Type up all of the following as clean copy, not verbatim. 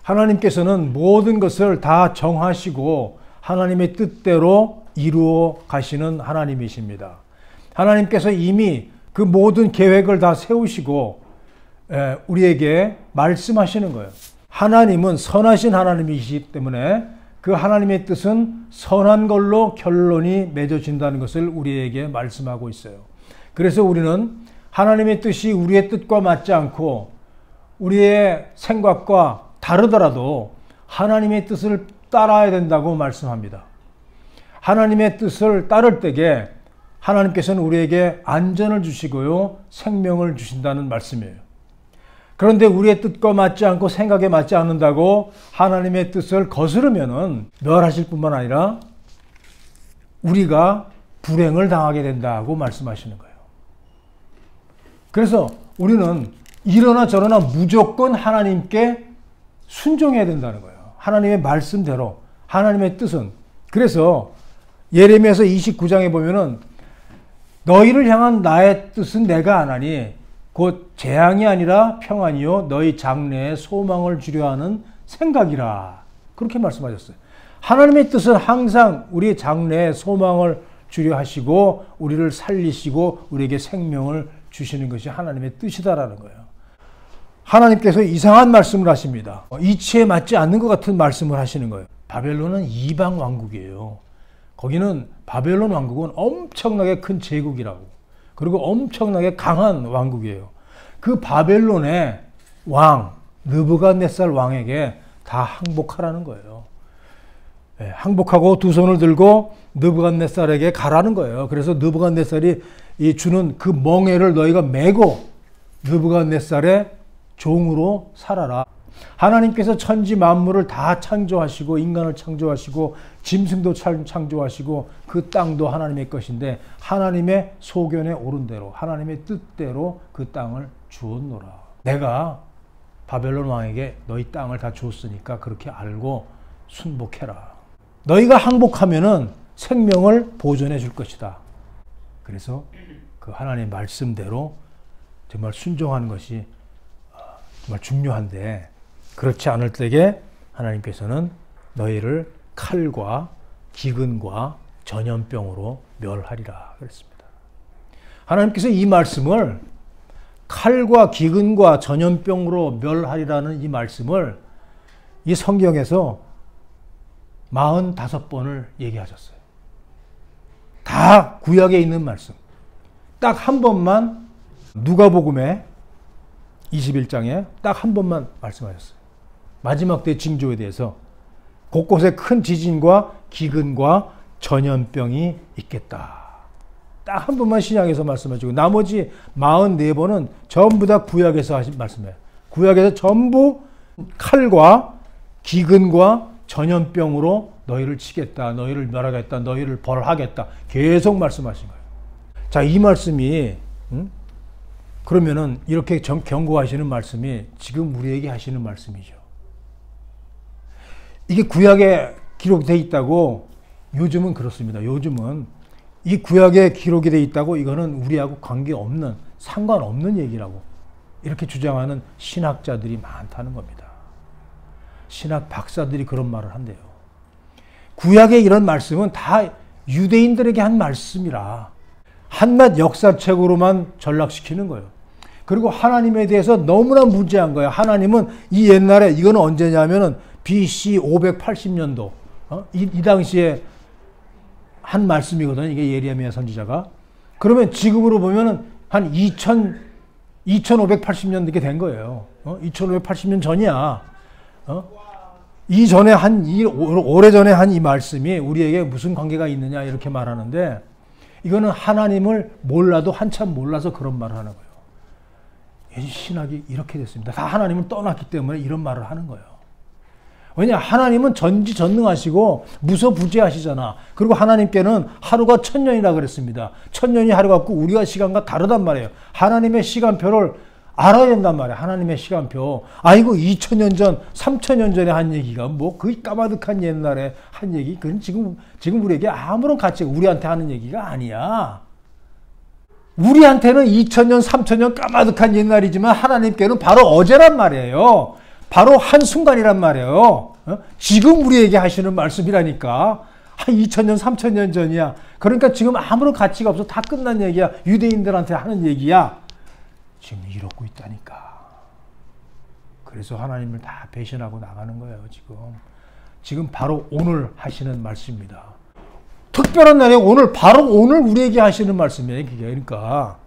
하나님께서는 모든 것을 다 정하시고 하나님의 뜻대로 이루어 가시는 하나님이십니다. 하나님께서 이미 그 모든 계획을 다 세우시고 우리에게 말씀하시는 거예요. 하나님은 선하신 하나님이시기 때문에 그 하나님의 뜻은 선한 걸로 결론이 맺어진다는 것을 우리에게 말씀하고 있어요. 그래서 우리는 하나님의 뜻이 우리의 뜻과 맞지 않고 우리의 생각과 다르더라도 하나님의 뜻을 따라야 된다고 말씀합니다. 하나님의 뜻을 따를 때에 하나님께서는 우리에게 안전을 주시고요, 생명을 주신다는 말씀이에요. 그런데 우리의 뜻과 맞지 않고 생각에 맞지 않는다고 하나님의 뜻을 거스르면은 멸하실 뿐만 아니라 우리가 불행을 당하게 된다고 말씀하시는 거예요. 그래서 우리는 이러나 저러나 무조건 하나님께 순종해야 된다는 거예요. 하나님의 말씀대로, 하나님의 뜻은. 그래서 예레미야서 29장에 보면은 너희를 향한 나의 뜻은 내가 안 하니 곧 재앙이 아니라 평안이요 너희 장래에 소망을 주려 하는 생각이라. 그렇게 말씀하셨어요. 하나님의 뜻은 항상 우리 장래에 소망을 주려 하시고 우리를 살리시고 우리에게 생명을 주시는 것이 하나님의 뜻이다라는 거예요. 하나님께서 이상한 말씀을 하십니다. 이치에 맞지 않는 것 같은 말씀을 하시는 거예요. 바벨론은 이방 왕국이에요. 거기는 바벨론 왕국은 엄청나게 큰 제국이라고. 그리고 엄청나게 강한 왕국이에요. 그 바벨론의 왕, 느부갓네살 왕에게 다 항복하라는 거예요. 네, 항복하고 두 손을 들고 느부갓네살에게 가라는 거예요. 그래서 느부갓네살이 주는 그 멍에를 너희가 메고 느부갓네살의 종으로 살아라. 하나님께서 천지 만물을 다 창조하시고 인간을 창조하시고 짐승도 창조하시고 그 땅도 하나님의 것인데 하나님의 소견에 오른 대로 하나님의 뜻대로 그 땅을 주었노라. 내가 바벨론 왕에게 너희 땅을 다 줬으니까 그렇게 알고 순복해라. 너희가 항복하면은 생명을 보존해 줄 것이다. 그래서 그 하나님의 말씀대로 정말 순종하는 것이 정말 중요한데 그렇지 않을 때에 하나님께서는 너희를 칼과 기근과 전염병으로 멸하리라 그랬습니다. 하나님께서 이 말씀을 칼과 기근과 전염병으로 멸하리라는 이 말씀을 이 성경에서 45번을 얘기하셨어요. 다 구약에 있는 말씀. 딱 한 번만 누가복음에 21장에 딱 한 번만 말씀하셨어요. 마지막 때 징조에 대해서 곳곳에 큰 지진과 기근과 전염병이 있겠다. 딱 한 번만 신약에서 말씀하시고 나머지 44번은 전부 다 구약에서 하신 말씀이에요. 구약에서 전부 칼과 기근과 전염병으로 너희를 치겠다. 너희를 멸하겠다. 너희를 벌하겠다. 계속 말씀하신 거예요. 자, 이 말씀이 그러면은 이렇게 경고하시는 말씀이 지금 우리에게 하시는 말씀이죠. 이게 구약에 기록되어 있다고 요즘은 그렇습니다. 요즘은 이 구약에 기록이 되어 있다고 이거는 우리하고 관계없는 상관없는 얘기라고 이렇게 주장하는 신학자들이 많다는 겁니다. 신학 박사들이 그런 말을 한대요. 구약의 이런 말씀은 다 유대인들에게 한 말씀이라 한낱 역사책으로만 전락시키는 거예요. 그리고 하나님에 대해서 너무나 무지한 거예요. 하나님은 이 옛날에 이거는 언제냐면은 BC 580년도 이 당시에 한 말씀이거든요. 이게 예레미야 선지자가. 그러면 지금으로 보면은 한 2580년 이렇게 된 거예요. 2580년 전이야. 이전에 오래전에 한 이 말씀이 우리에게 무슨 관계가 있느냐 이렇게 말하는데 이거는 하나님을 몰라도 한참 몰라서 그런 말을 하는 거예요. 신학이 이렇게 됐습니다. 다 하나님을 떠났기 때문에 이런 말을 하는 거예요. 왜냐? 하나님은 전지전능하시고 무소부재하시잖아. 그리고 하나님께는 하루가 1000년이라 그랬습니다. 1000년이 하루 같고 우리가 시간과 다르단 말이에요. 하나님의 시간표를 알아야 된단 말이에요. 하나님의 시간표. 아이고 2000년 전, 3000년 전에 한 얘기가 뭐 그 까마득한 옛날에 한 얘기. 그건 지금 우리에게 아무런 가치가 우리한테 하는 얘기가 아니야. 우리한테는 2000년, 3000년 까마득한 옛날이지만 하나님께는 바로 어제란 말이에요. 바로 한순간이란 말이에요. 지금 우리에게 하시는 말씀이라니까. 한 2000년, 3000년 전이야. 그러니까 지금 아무런 가치가 없어. 다 끝난 얘기야. 유대인들한테 하는 얘기야. 지금 이러고 있다니까. 그래서 하나님을 다 배신하고 나가는 거예요, 지금. 지금 바로 오늘 하시는 말씀입니다. 특별한 날에 오늘, 바로 오늘 우리에게 하시는 말씀이에요, 그게. 그러니까,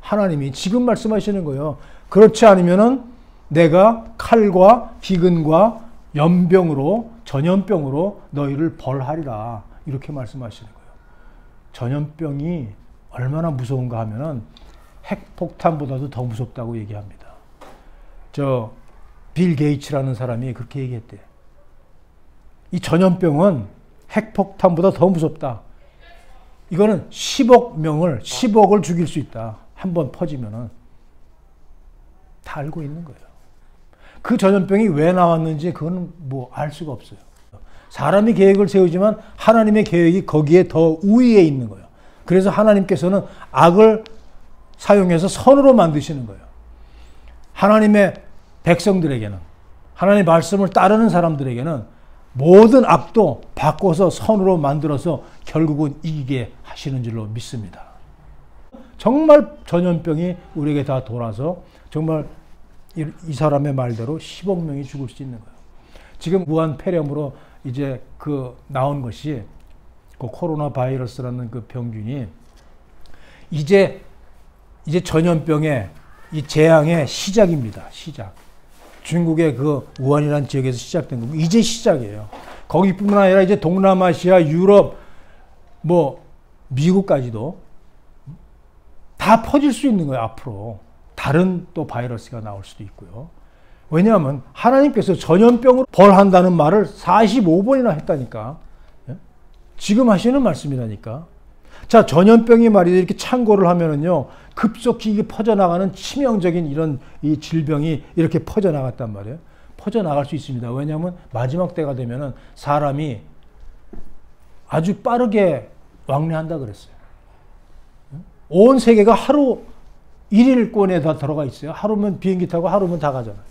하나님이 지금 말씀하시는 거예요. 그렇지 않으면은 내가 칼과 기근과 연병으로, 전염병으로 너희를 벌하리라. 이렇게 말씀하시는 거예요. 전염병이 얼마나 무서운가 하면은 핵폭탄보다도 더 무섭다고 얘기합니다. 빌 게이츠라는 사람이 그렇게 얘기했대요. 이 전염병은 핵폭탄보다 더 무섭다. 이거는 10억을 죽일 수 있다. 한번 퍼지면은. 다 알고 있는 거예요. 그 전염병이 왜 나왔는지 그건 뭐 알 수가 없어요. 사람이 계획을 세우지만 하나님의 계획이 거기에 더 우위에 있는 거예요. 그래서 하나님께서는 악을 사용해서 선으로 만드시는 거예요. 하나님의 백성들에게는, 하나님의 말씀을 따르는 사람들에게는 모든 악도 바꿔서 선으로 만들어서 결국은 이기게 하시는 줄로 믿습니다. 정말 전염병이 우리에게 다 돌아서 정말 이 사람의 말대로 10억 명이 죽을 수 있는 거예요. 지금 무한 폐렴으로 이제 나온 것이 그 코로나 바이러스라는 그 병균이 이제 전염병의 이 재앙의 시작입니다. 시작. 중국의 그 우한이라는 지역에서 시작된 거고 이제 시작이에요. 거기뿐만 아니라 이제 동남아시아, 유럽, 미국까지도 다 퍼질 수 있는 거예요. 앞으로 다른 또 바이러스가 나올 수도 있고요. 왜냐하면 하나님께서 전염병으로 벌한다는 말을 45번이나 했다니까. 지금 하시는 말씀이라니까. 자, 전염병이 말이죠. 이렇게 창고를 하면은요, 급속히 이게 퍼져나가는 치명적인 이런 이 질병이 이렇게 퍼져나갔단 말이에요. 퍼져나갈 수 있습니다. 왜냐하면 마지막 때가 되면은 사람이 아주 빠르게 왕래한다 그랬어요. 온 세계가 하루 1일권에 다 들어가 있어요. 하루면 비행기 타고 하루면 다 가잖아요.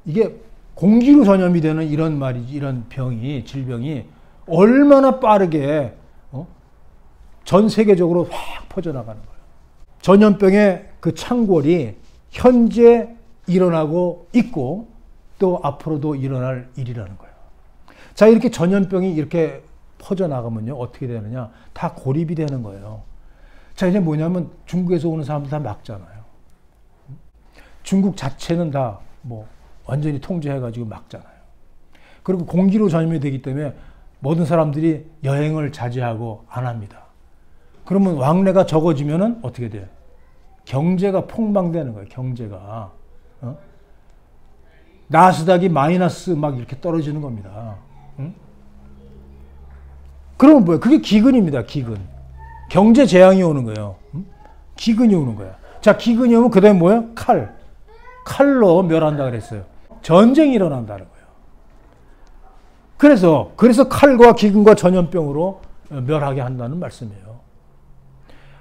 이게 공기로 전염이 되는 이런 말이지, 이런 질병이 얼마나 빠르게 전 세계적으로 확 퍼져나가는 거예요. 전염병의 그 창궐이 현재 일어나고 있고 또 앞으로도 일어날 일이라는 거예요. 자, 이렇게 전염병이 이렇게 퍼져나가면요, 어떻게 되느냐? 다 고립이 되는 거예요. 자, 이제 뭐냐면 중국에서 오는 사람들 다 막잖아요. 중국 자체는 다 완전히 통제해가지고 막잖아요. 그리고 공기로 전염이 되기 때문에 모든 사람들이 여행을 자제하고 안 합니다. 그러면 왕래가 적어지면은 어떻게 돼요? 경제가 폭망되는 거예요. 경제가. 나스닥이 마이너스 막 이렇게 떨어지는 겁니다. 그러면 뭐예요? 그게 기근입니다. 기근. 경제 재앙이 오는 거예요. 기근이 오는 거야. 자, 기근이 오면 그 다음에 뭐예요? 칼로 멸한다 그랬어요. 전쟁이 일어난다는 거예요. 그래서 칼과 기근과 전염병으로 멸하게 한다는 말씀이에요.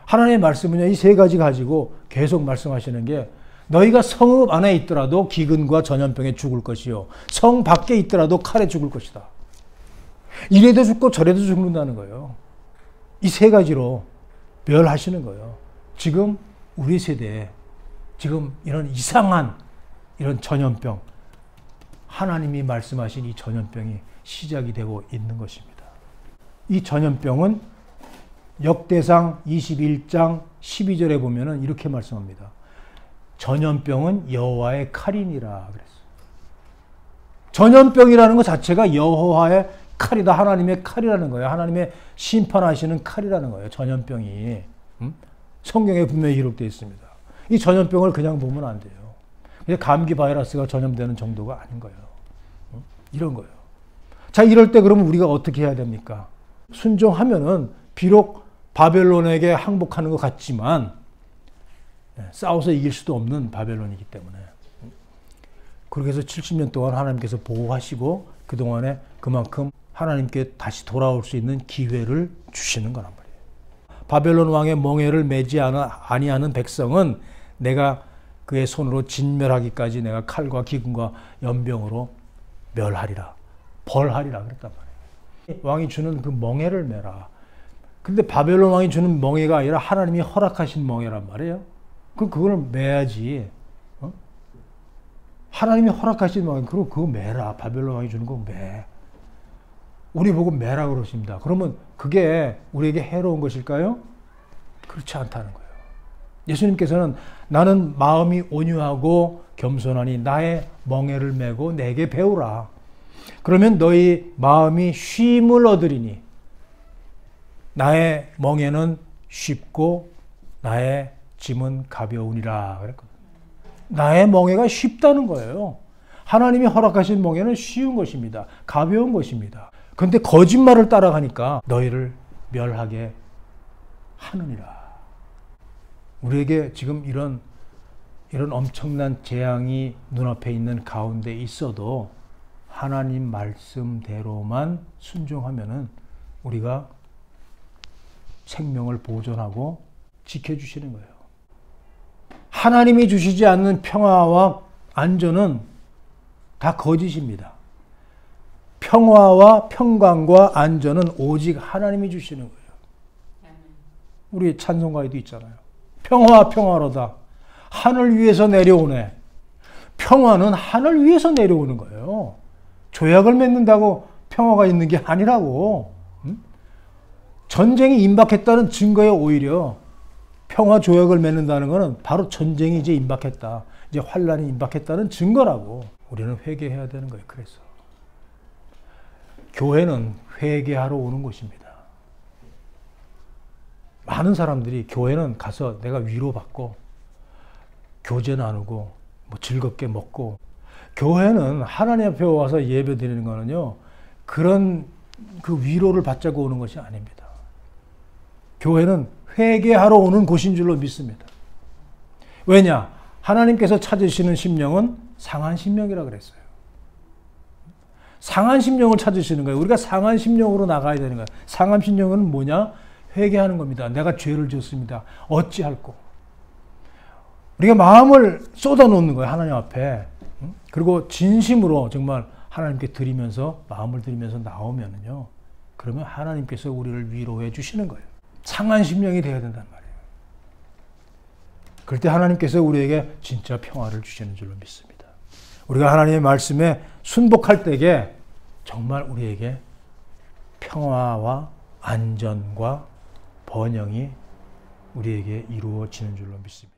하나님의 말씀은요, 이 세 가지 가지고 계속 말씀하시는 게 너희가 성읍 안에 있더라도 기근과 전염병에 죽을 것이요. 성 밖에 있더라도 칼에 죽을 것이다. 이래도 죽고 저래도 죽는다는 거예요. 이 세 가지로 멸하시는 거예요. 지금 우리 세대에 지금 이런 이상한 이런 전염병, 하나님이 말씀하신 이 전염병이 시작이 되고 있는 것입니다. 이 전염병은 역대상 21장 12절에 보면은 이렇게 말씀합니다. 전염병은 여호와의 칼이니라 그랬어요. 전염병이라는 것 자체가 여호와의 칼이다. 하나님의 칼이라는 거예요. 하나님의 심판하시는 칼이라는 거예요. 전염병이. 성경에 분명히 기록되어 있습니다. 이 전염병을 그냥 보면 안 돼요. 감기 바이러스가 전염되는 정도가 아닌 거예요. 이런 거예요. 자, 이럴 때 그러면 우리가 어떻게 해야 됩니까? 순종하면은 비록 바벨론에게 항복하는 것 같지만 싸워서 이길 수도 없는 바벨론이기 때문에 그렇게 해서 70년 동안 하나님께서 보호하시고 그동안에 그만큼 하나님께 다시 돌아올 수 있는 기회를 주시는 거란 말이에요. 바벨론 왕의 멍에를 매지 아니하는 백성은 내가 그의 손으로 진멸하기까지 내가 칼과 기근과 연병으로 멸하리라. 벌하리라 그랬단 말이에요. 왕이 주는 그 멍에를 매라. 근데 바벨론 왕이 주는 멍에가 아니라 하나님이 허락하신 멍에란 말이에요. 그걸 매야지. 하나님이 허락하신 멍에, 그거 매라. 바벨론 왕이 주는 거 매. 우리 보고 매라 그러십니다. 그러면 그게 우리에게 해로운 것일까요? 그렇지 않다는 거예요. 예수님께서는 나는 마음이 온유하고 겸손하니 나의 멍에를 메고 내게 배우라. 그러면 너희 마음이 쉼을 얻으리니 나의 멍에는 쉽고 나의 짐은 가벼우니라 그랬거든요. 나의 멍에가 쉽다는 거예요. 하나님이 허락하신 멍에는 쉬운 것입니다. 가벼운 것입니다. 그런데 거짓말을 따라가니까 너희를 멸하게 하느니라. 우리에게 지금 이런 엄청난 재앙이 눈앞에 있는 가운데 있어도 하나님 말씀대로만 순종하면은 우리가 생명을 보존하고 지켜주시는 거예요. 하나님이 주시지 않는 평화와 안전은 다 거짓입니다. 평화와 평강과 안전은 오직 하나님이 주시는 거예요. 우리 찬송가에도 있잖아요. 평화 평화로다. 하늘 위에서 내려오네. 평화는 하늘 위에서 내려오는 거예요. 조약을 맺는다고 평화가 있는 게 아니라고. 전쟁이 임박했다는 증거에 오히려 평화 조약을 맺는다는 것은 바로 전쟁이 이제 임박했다. 이제 환란이 임박했다는 증거라고. 우리는 회개해야 되는 거예요. 그래서 교회는 회개하러 오는 곳입니다. 많은 사람들이 교회는 가서 내가 위로받고 교제 나누고 뭐 즐겁게 먹고, 교회는 하나님 앞에 와서 예배 드리는 거는요 그런 그 위로를 받자고 오는 것이 아닙니다. 교회는 회개하러 오는 곳인 줄로 믿습니다. 왜냐? 하나님께서 찾으시는 심령은 상한 심령이라 그랬어요. 상한 심령을 찾으시는 거예요. 우리가 상한 심령으로 나가야 되는 거예요. 상한 심령은 뭐냐? 회개하는 겁니다. 내가 죄를 지었습니다. 어찌할꼬. 우리가 마음을 쏟아놓는 거예요. 하나님 앞에. 그리고 진심으로 정말 하나님께 드리면서, 마음을 드리면서 나오면은요, 그러면 하나님께서 우리를 위로해 주시는 거예요. 상한 심령이 되어야 된단 말이에요. 그럴 때 하나님께서 우리에게 진짜 평화를 주시는 줄로 믿습니다. 우리가 하나님의 말씀에 순복할 때에 정말 우리에게 평화와 안전과 번영이 우리에게 이루어지는 줄로 믿습니다.